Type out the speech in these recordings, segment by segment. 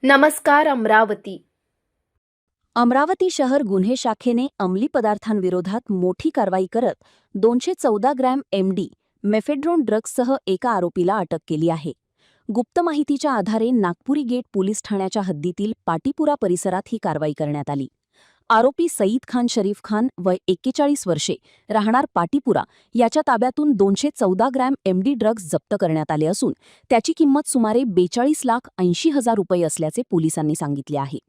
नमस्कार अमरावती। अमरावती शहर गुन्हे शाखेने अंमली पदार्थांविरोधात मोठी कारवाई करत 214 ग्रॅम एमडी मेफेड्रोन ड्रग्जसह एका आरोपीला अटक केली आहे। गुप्त माहितीच्या आधारे नागपुरी गेट पोलीस ठाण्याच्या हद्दीतील पाटीपुरा परिसरात ही कारवाई करण्यात आली। आरोपी सईद खान शरीफ खान वय 41 वर्षे राहणार पाटीपुरा याच्या ताब्यातून 214 ग्रॅम एमडी ड्रग्ज जप्त करण्यात आले असून त्याची किंमत सुमारे 42,80,000 रुपये असल्याचे पोलिसांनी सांगितले आहे।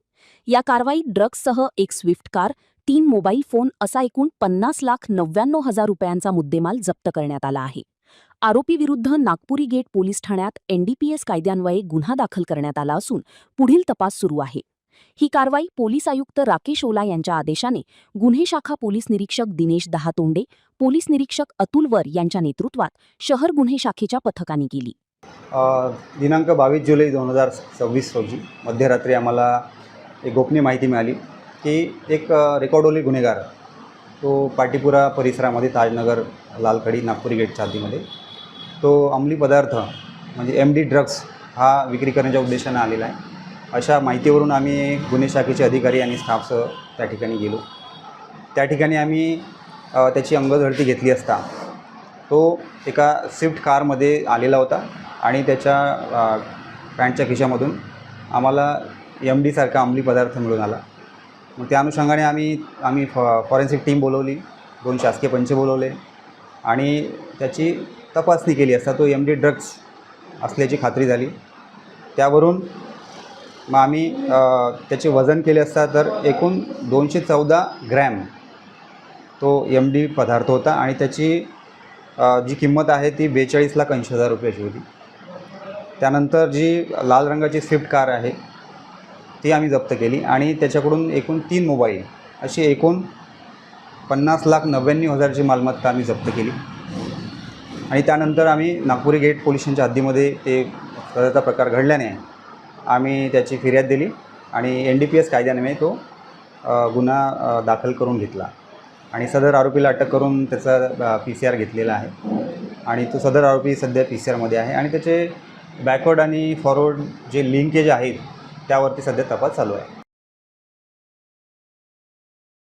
या कारवाईत ड्रग्जसह एक स्विफ्ट कार, 3 मोबाईल फोन असा एकूण 50,99,000 रुपयांचा मुद्देमाल जप्त करण्यात आला आहे। आरोपीविरुद्ध नागपुरी गेट पोलीस ठाण्यात एनडीपीएस कायद्यान्वये गुन्हा दाखल करण्यात आला असून पुढील तपास सुरू आहे। ही कारवाई पोलीस आयुक्त राकेश ओला यांच्या आदेशाने गुन्हे शाखा पोलीस निरीक्षक दिनेश दहातोंडे, पोलीस निरीक्षक अतुल वर यांच्या नेतृत्वात शहर गुन्हे शाखेच्या पथकाने केली। दिनांक 22 जुलै 2026 रोजी मध्यरात्री आम्हाला एक गोपनीय माहिती मिळाली की एक रेकॉर्डोली गुन्हेगार तो पाटीपुरा परिसरामध्ये ताजनगर लालखडी नागपुरी गेटच्या हद्दीमध्ये तो अंमली पदार्थ म्हणजे एमडी ड्रग्ज हा विक्री करण्याच्या उद्देशाने आलेला आहे। अशा माहितीवरून आम्ही गुन्हे शाखेचे अधिकारी आणि स्टाफसह त्या ठिकाणी गेलो। त्या ठिकाणी आम्ही त्याची अंगझडती घेतली असता तो एका स्विफ्ट कारमध्ये आलेला होता आणि त्याच्या पॅन्टच्या खिशामधून आम्हाला एमडी सारखा अंमली पदार्थ मिळून आला। मग त्या अनुषंगाने आम्ही फॉरेन्सिक टीम बोलवली, 2 शासकीय पंच बोलवले आणि त्याची तपासणी केली असता तो एमडी ड्रग्ज असल्याची खात्री झाली। त्यावरून मग आम्ही त्याचे वजन केले असता तर एकूण 214 ग्रॅम तो एमडी पदार्थ होता आणि त्याची जी किंमत आहे ती 42,80,000 रुपयाची होती। त्यानंतर जी लाल रंगाची स्विफ्ट कार आहे ती आम्ही जप्त केली आणि त्याच्याकडून एकूण 3 मोबाईल अशी एकूण 50,99,000ची मालमत्ता आम्ही जप्त केली। आणि त्यानंतर आम्ही नागपुरी गेट पोलिसांच्या हद्दीमध्ये ते सदरचा प्रकार घडल्याने आम्ही त्याची फिर्याद दिली आणि एनडीपीएस कायद्याने तो गुन्हा दाखल करून घेतला आणि सदर आरोपीला अटक करून त्याचा PCR घेतलेला आहे आणि तो सदर आरोपी सध्या PCRमध्ये आहे आणि त्याचे बॅकवर्ड आणि फॉरवर्ड जे लिंकेज आहेत त्यावरती सध्या तपास चालू आहे।